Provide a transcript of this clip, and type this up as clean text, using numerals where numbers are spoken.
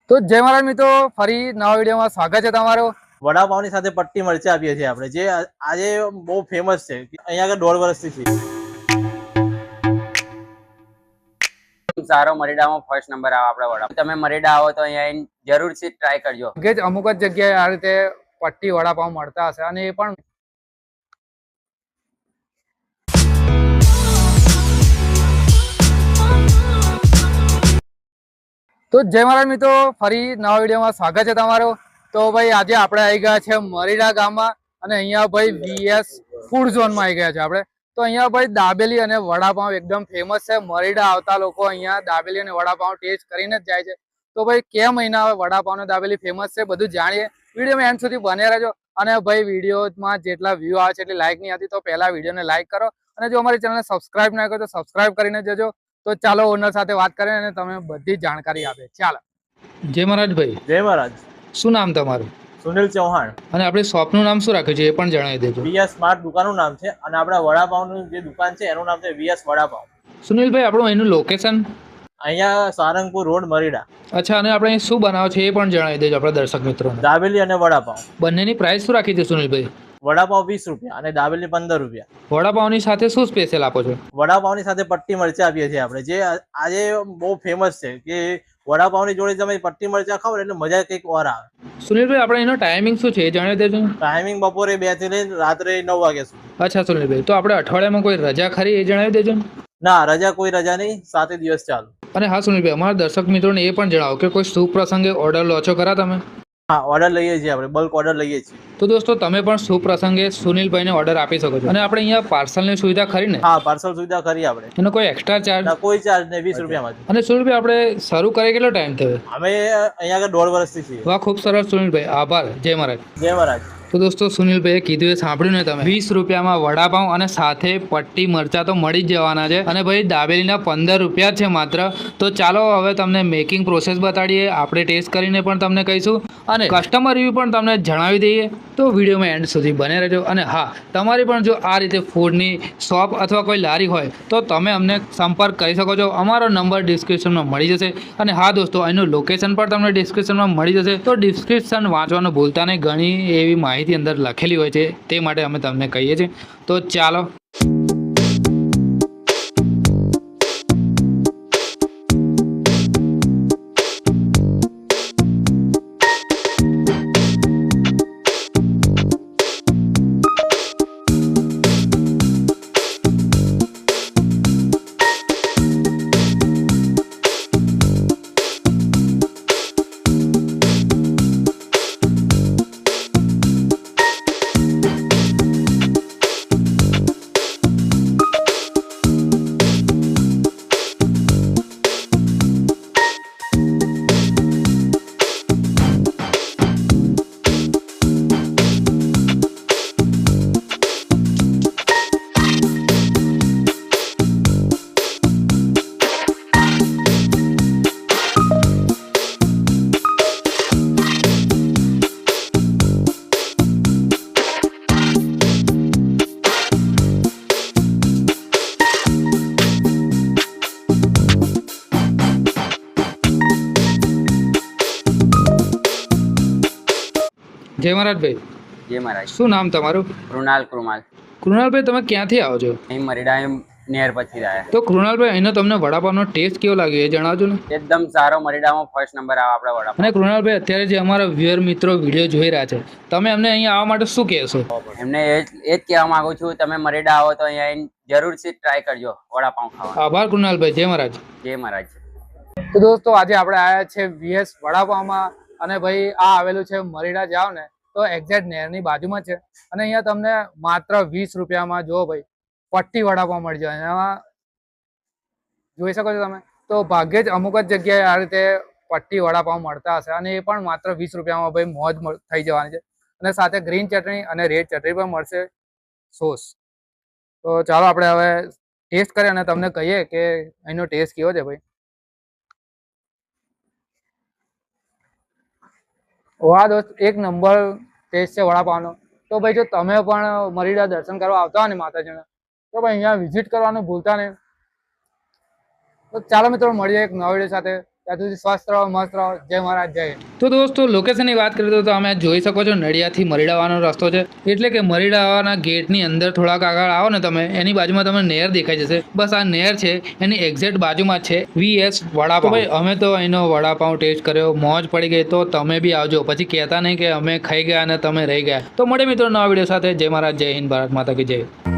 તો જય મહારાજ મિત્રો, ફરી નવા વિડીયોમાં સ્વાગત છે તમારું। વડાપાવની સાથે પટ્ટી મરચા આપીએ છીએ આપણે, જે આજે બહુ ફેમસ છે। અહીંયા આગળ 1.5 વર્ષથી છે। સારો મરીડામાં ફર્સ્ટ નંબર આવે આપણા વડા। તમે મરીડા આવો તો અહીંયા જરૂરથી ટ્રાય કરજો। કે અમુક જ જગ્યાએ આ રીતે પટ્ટી વડાપાવ મળતા હશે, અને એ પણ તો જય મહારાજ મિત્રો, ફરી નવા વિડીયોમાં સ્વાગત છે તમારું। તો ભાઈ આજે આપણે આવી ગયા છે મરીડા ગામમાં, અને અહીંયા ભાઈ વીએસ ફૂડ ઝોનમાં આવી ગયા છે આપણે। તો અહીંયા ભાઈ દાબેલી અને વડાપાવ એકદમ ફેમસ છે। મરીડા આવતા લોકો અહીંયા દાબેલી અને વડાપાવ ટેસ્ટ કરીને જ જાય છે। તો ભાઈ કેમ મહિના હવે વડાપાવ અને દાબેલી ફેમસ છે બધું જાણીએ। વિડીયોમાં એન્ડ સુધી બને રહેજો। અને ભાઈ વિડીયોમાં જેટલા વ્યૂ આવે છે એટલી લાઈક નહીં આવતી, તો પહેલા વિડીયોને લાઈક કરો, અને જો અમારી ચેનલને સબસ્ક્રાઇબ ના કરો તો સબસ્ક્રાઇબ કરીને જજો। તો ચાલો ઓનર સાથે વાત કરીએ અને તમે બધી જાણકારી આપે। ચાલો। જય મહારાજ ભાઈ। જય મહારાજ। શું નામ તમારું? સુનિલ ચૌહાણ। અને આપણે શોપનું નામ શું રાખ્યું છે એ પણ જણાવી દેજો। વીએસ સ્માર્ટ દુકાનનું નામ છે, અને આપણા વડાપાવનું જે દુકાન છે એનું નામ છે વીએસ વડાપાવ। સુનિલભાઈ, આપણું એનું લોકેશન? અહીંયા સારંગપુર રોડ, મરીડા। અચ્છા, અને આપણે અહીં શું બનાવો છે એ પણ જણાવી દેજો આપણા દર્શક મિત્રોને। દાબેલી અને વડાપાવ। બંનેની પ્રાઇસ શું રાખી છે સુનિલભાઈ? વડાપાવ 20 રૂપિયા અને દાબેલી 15 રૂપિયા। વડાપાવની સાથે શું સ્પેશિયલ આપો છો? વડાપાવની સાથે પટ્ટી મરચા આપીએ છીએ આપણે, જે આજે બહુ ફેમસ છે। કે વડાપાવની જોડે તમે પટ્ટી મરચા ખાઓ એટલે મજા કંઈક ઓર આવે। સુનિલભાઈ, આપણે એનો ટાઈમિંગ શું છે એ જણાવી દેજો। ટાઈમિંગ બપોરે 2 થી લઈને રાત્રે 9 વાગ્યા સુધી। અચ્છા સુનિલભાઈ, તો આપણે અઠવાડિયામાં કોઈ રજા ખરી એ જણાવી દેજો ને। ના, રજા કોઈ રજા નહીં, 7 દિવસ ચાલુ। અને હા સુનિલભાઈ, અમારા દર્શક મિત્રોને એ પણ જણાવો કે કોઈ શુભ પ્રસંગે ઓર્ડર લો છો ખરા તમે? હા, ઓર્ડર લઈએ છીએ આપણે, બલ્ક ઓર્ડર લઈએ છીએ। તો દોસ્તો, તમે પણ શુભ પ્રસંગે સુનિલભાઈને ઓર્ડર આપી શકો છો। અને આપણે અહીંયા પાર્સલની સુવિધા ખરી ને? હા, પાર્સલ સુવિધા કરી આપણે। એનો કોઈ એક્સ્ટ્રા ચાર્જ? ના, કોઈ ચાર્જ નહીં, 20 રૂપિયામાં જ। અને સુનિલભાઈ, આપણે શરૂ કરીએ કેટલો ટાઈમ થયો? અમે અહીંયા આગળ 1.5 વર્ષથી છીએ। વાહ, ખૂબ સરસ સુનિલભાઈ, આભાર। જય મહારાજ। જય મહારાજ। તો દોસ્તો, સુનિલભાઈએ કીધું એ સાંભળ્યું ને તમે? 20 રૂપિયામાં વડાપાવ અને સાથે પટ્ટી મરચા તો મળી જ જવાના છે। અને ભાઈ દાબેલીના 15 રૂપિયા છે માત્ર। તો ચાલો હવે તમને મેકિંગ પ્રોસેસ બતાડીએ, આપણે ટેસ્ટ કરીને પણ તમને કહીશું, અને કસ્ટમર રિવ્યુ પણ તમને જણાવી દઈએ। તો વિડીયોમાં એન્ડ સુધી બને રહેજો। અને હા, તમારી પણ જો આ રીતે ફૂડની શોપ અથવા કોઈ લારી હોય તો તમે અમને સંપર્ક કરી શકો છો। અમારો નંબર ડિસ્ક્રિપ્શનમાં મળી જશે। અને હા દોસ્તો, અહીંનું લોકેશન પણ તમને ડિસ્ક્રિપ્શનમાં મળી જશે। તો ડિસ્ક્રિપ્શન વાંચવાનું ભૂલતા નહીં, ઘણી એવી માહિતી અંદર લખેલી હોય છે, તે માટે અમે તમને કહીએ છીએ। તો ચાલો। જય મહારાજ ભાઈ। જય મહારાજ। શું નામ તમારું? કૃણાલ। કૃણાલભાઈ, તમે ક્યાંથી આવો છો? અહીં મરીડા નેર પછી રહ્યા। તો કૃણાલભાઈ, અહીંનો તમને વડાપાવનો ટેસ્ટ કેવો લાગ્યો એ જણાવજો ને। એકદમ સારો, મરીડામાં ફર્સ્ટ નંબર આવે આપણા વડા। અને કૃણાલભાઈ, અત્યારે જે અમારા વ્યુઅર મિત્રો વિડીયો જોઈ રહ્યા છે, તમે અમને અહીંયા આવવા માટે શું કહેશો? એમને એ જ કહેવા માંગુ છું, તમે મરીડા આવો તો અહીંયા જરૂરથી ટ્રાય કરજો વડાપાવ ખાવા। આભાર કૃણાલભાઈ। જય મહારાજ। જય મહારાજ। તો દોસ્તો, આજે આપણે આવ્યા છે વીએસ વડાપાવમાં, અને ભાઈ આ આવેલું છે મરીડા જાવ ને તો એક્ઝેક્ટ નેરની બાજુમાં છે। અને અહીંયા તમને માત્ર 20 રૂપિયામાં જો ભાઈ પટ્ટી વડાપાવ મળી જાય। એમાં જોઈ શકો છો તમે, તો ભાગ્યે જ અમુક જ જગ્યાએ આ રીતે પટ્ટી વડાપાવ મળતા હશે, અને એ પણ માત્ર 20 રૂપિયામાં ભાઈ મોજ થઈ જવાની છે। અને સાથે ગ્રીન ચટણી અને રેડ ચટણી પણ મળશે, સોસ। તો ચાલો આપણે હવે ટેસ્ટ કરીએ અને તમને કહીએ કે એનો ટેસ્ટ કેવો છે ભાઈ। વાહ દોસ્ત, એક નંબર ટેસ્ટ છે વડાપાવનો। તો ભાઈ જો તમે પણ મરીડા દર્શન કરવા આવતા હોય ને માતાજીને, તો ભાઈ અહીંયા વિઝિટ કરવાનું ભૂલતા નહીં। તો ચાલો મિત્રો, મળીએ એક નવા વિડીયો સાથે। ત્યાં સુધી સ્વસ્થ રહો, મસ્ત રહો. જય મહારાજ, જય હિન્દ. તો દોસ્તો લોકેશનની વાત કરીએ તો તમે જોઈ શકો છો નડિયાદથી મરીડા આવવાનો રસ્તો છે. એટલે કે મરીડા આવવાના ગેટની અંદર થોડાક આગળ આવો ને તમે, એની બાજુમાં તમને નહેર દેખાઈ જશે. બસ આ નહેર છે, એની એક્ઝેક્ટ બાજુમાં જ છે VS વડાપાઉં. ભાઈ અમે તો અહીંનો વડાપાઉં ટેસ્ટ કર્યો, મોજ પડી ગઈ. તો તમે બી આવજો, પછી કહેતા નહીં કે અમે ખાઈ ગયા અને તમે રહી ગયા. તો મળે મિત્રો નવા વિડીયો સાથે. જય મહારાજ, જય હિન્દ, ભારત માતા કી જય.